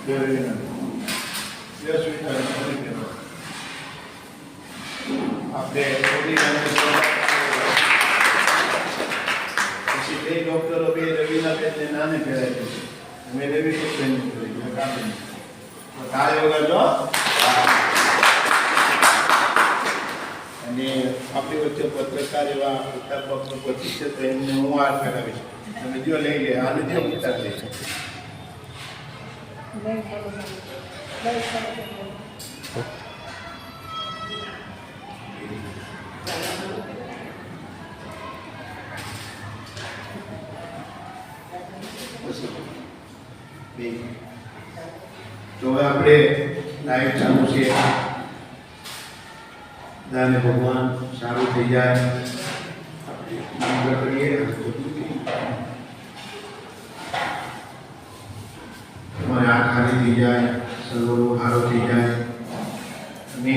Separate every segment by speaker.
Speaker 1: આપણે પછી બે ડોક્ટરો બે રવિના પેટને નાને ફેરાય છે. મેં રવિ પેન કાપી તાળી વગાડજો. અને આપણી વચ્ચે પત્રકાર એવા ઉત્તાપક પછી છે તો એમને હું આ કરાવીશ. તમે જો લઈ લે આ નથી ઉત્તાર લે તો આપણે લાઈવ ચાલુ છે. દાને ભગવાન સારું થઈ જાય આપણે કરીએ. તમારે આ ખાલી થઈ જાય, સર્વરો સારો થઈ જાય અને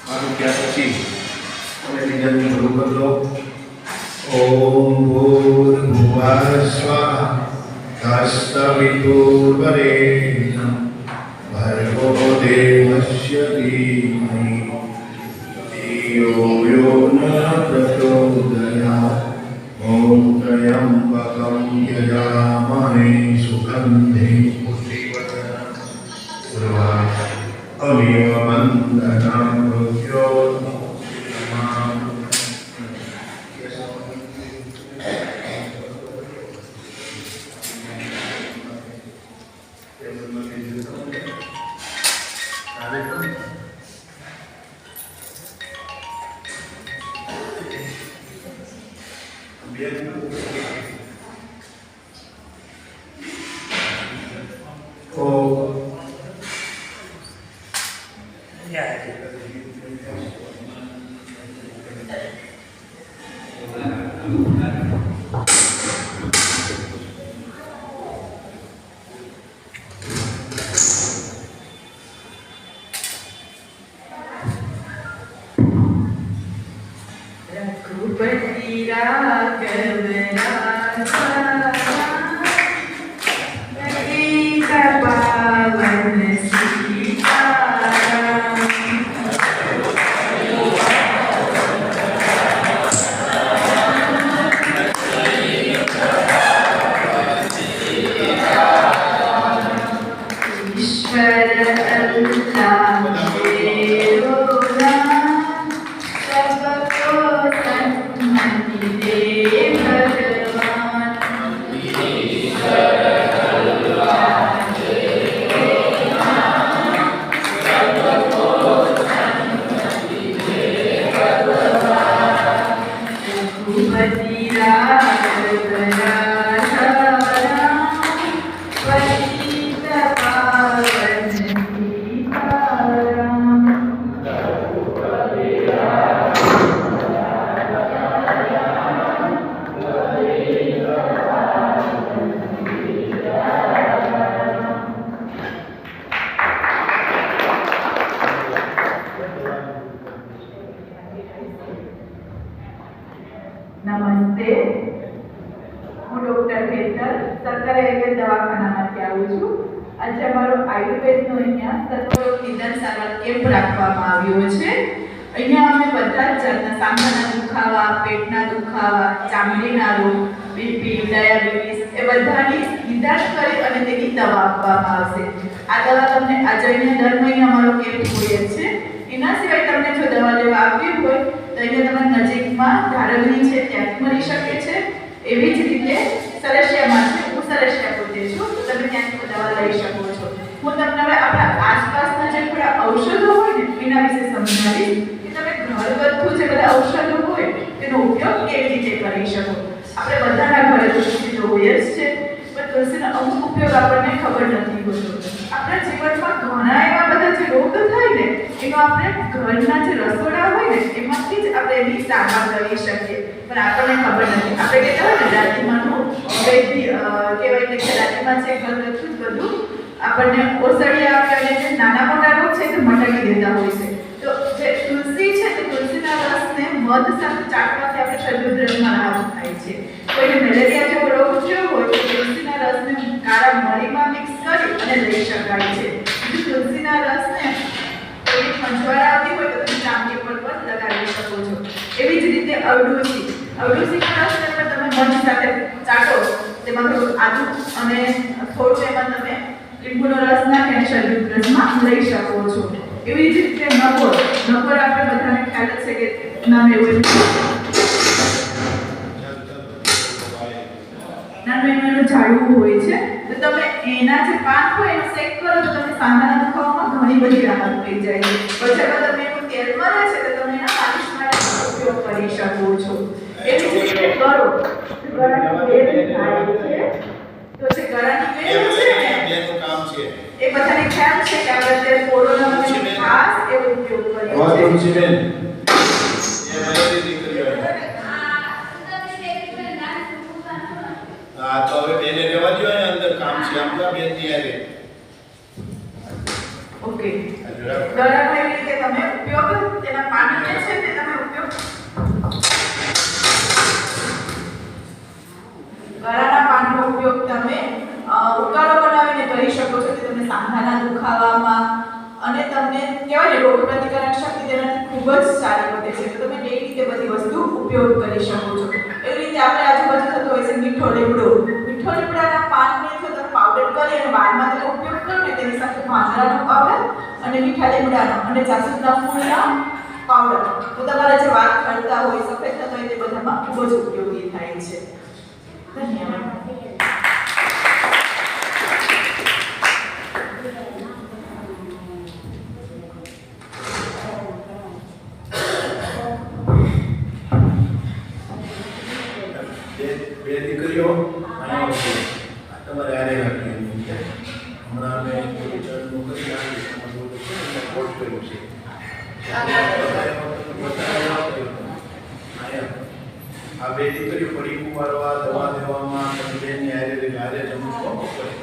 Speaker 1: સારું ત્યાં પછી તમે બીજાનું શરૂ કરી લો. ઓમ ભૂર્ભુવઃ સ્વઃ તત્સવિતુર્વરેણ્યં ભર્ગો દેવસ્ય ધીમહિ ધિયો યો ન પ્રચોદયાत्. ઓમ ત્ર્યંબકં યજામહે સુગંધિં પુષ્ટિવર્ધનં ઉર્વારુકમિવ બંધनं મૃત્યોર્મુક્ષીયમાम्.
Speaker 2: નમસ્તે, હું ડોક્ટર હેતલ સરકારી આયુર્વેદ દવાખાનામાંથી આવું છું. આજે અમારો આયુર્વેદનો અહીંયા સર્વરોગ નિદાન સારવાર કેમ્પ રાખવામાં આવ્યો છે. અહીંયા અમે બધા જ જાતના સાંધાના દુખાવા, પેટના દુખાવા, ચામડીના રોગ, બીપી, ડાયાબિટીસ એ બધાની નિદાન કરી અને તેની દવા આપવામાં આવશે. આ દવા તમને આજે અહીંયા દર મહિને અમારો કેમ્પ હોય છે. એના સિવાય તમને જો દવા લેવા આવવી હોય તો અહીંયા તમારા નજીકમાં ધારવણી છે ત્યાંથી મળી શકે છે. એવી જ રીતે સરસિયામાં છે, હું સરસિયા પોતે છું, તો તમે ત્યાંથી દવા લઈ શકો છો. હું તમને હવે આપણા આસપાસના જે બધા ઔષધો હોય ને એના વિશે સમજાવીશ કે તમે ઘરગથ્થુ જે બધા ઔષધો હોય તેનો ઉપયોગ કેવી રીતે કરી શકો. આપણે બધાના ઘરે તુલસી તો હોય જ છે, પણ તુલસીનો અમુક ઉપયોગ આપણને ખબર નથી હોતો. આપણા જીવનમાં ઘણા એવા બધા જે રોગ થાય ને એનો આપણે ઘરના જે રસોડા હોય ને એમાંથી જ આપણે એની સારવાર કરી શકીએ, પણ આપણને ખબર નથી. આપણે કહેતા હોય ને દાદીમાનું કહેવાય કે દાદીમાં છે ઘરગથ્થુ જ બધું આપણને ઓસડિયા આપે અને જે નાના મોટા રોગ છે તે મટાડી દેતા હોય છે. તો જે તુલસી છે તે તુલસીના રસને મધ સાથે ચાટવાથી આપણે શરીરમાં રાહત થાય છે. કોઈને મેલેરિયા જેવો રોગ થયો હોય તો તુલસીના રસને કાળા મરીમાં મિક્સ કરી અને લઈ શકાય છે. તુલસીના રસને કોઈ ખંજવાળ આવતી હોય તો તમે ચામડી પર લગાવી શકો છો. એવી જ રીતે અરડુસીના રસને પણ તમે મધ સાથે ચાટો, તેમાં થોડું આદુ અને થોડું એમાં તમે લીંબુનો રસ નાખીને શરબત રસમાં લઈ શકો છો. એવી જ રીતે નકોર આપણે બધાને ખ્યાલ જ છે કે નામ એવું નાનું ઝાડવું હોય છે, તો તમે એના જે પાન હોય એનો શેક કરો તો તમે સાંધાના દુખાવામાં ઘણી બધી રાહત થઈ જાય છે. પછી અગર તમે એનું તેલ મળે છે તો તમે એના માલિશ માટે ઉપયોગ કરી શકો છો. એવી જ રીતે ગળાની વેદ થાય છે, તો જે ગળાની વેદ છે ને
Speaker 1: એનું કામ છે.
Speaker 2: એ બધાને ખ્યાલ છે કે આપણે તે કોરોનામાં ખાસ એવો ઉપયોગ કરીએ છીએ.
Speaker 1: તુલસીબેન એ મારી દીકરીઓ હા, તો હવે બેને રહેવા દો, અંદર કામ છે. આમ તો બેન ની આવે.
Speaker 2: ઓકે, ગળાનો એવી રીતે તમે ઉપયોગ તેના પાણીને છે તે તમે ઉપયોગ ગળાના પાનનો ઉપયોગ તમે ઉકાળો બનાવીને કરી શકો છો. કે તમે સાંધાના દુખાવામાં અને તમને કહેવાય ને રોગ પ્રતિકારક શક્તિ તેનાથી ખૂબ જ સારી વધે છે. તો તમે ડેલી તે બધી વસ્તુ ઉપયોગ કરી શકો છો. એવી રીતે આપણે આજુબાજુ થતો હોય છે મીઠો લીમડાના પાનને જો તમે પાવડર કરી અને વાળમાં તેનો ઉપયોગ કરો ને તેની સાથે ભાંગડાનો પાવડર અને મીઠા લીમડાનો અને જાસૂદના ફૂલના પાવડર, તો તમારા જે વાળ ખરતા હોય, સફેદ થતા હોય તે બધામાં ખૂબ જ ઉપયોગી થાય છે. ધન્યવાદ.
Speaker 1: બે દીકરીઓ તમારે આરે રાખી હમણાં અમે વિચારનું કરી નાખીશ. તમારું કોર્સ કર્યું છે આ બે દીકરીઓ પડી કુવારવા દવા દેવામાં તમે બેનની હારે જમવું પડે.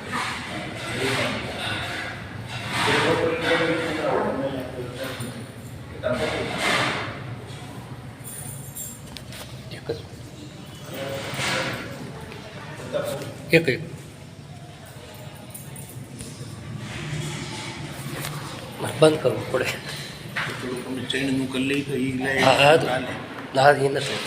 Speaker 3: એક બંધ કરવું પડે.
Speaker 1: થોડુંક અમે ચૈનનું કરી લઈ તો એ
Speaker 3: હા, એ નથી.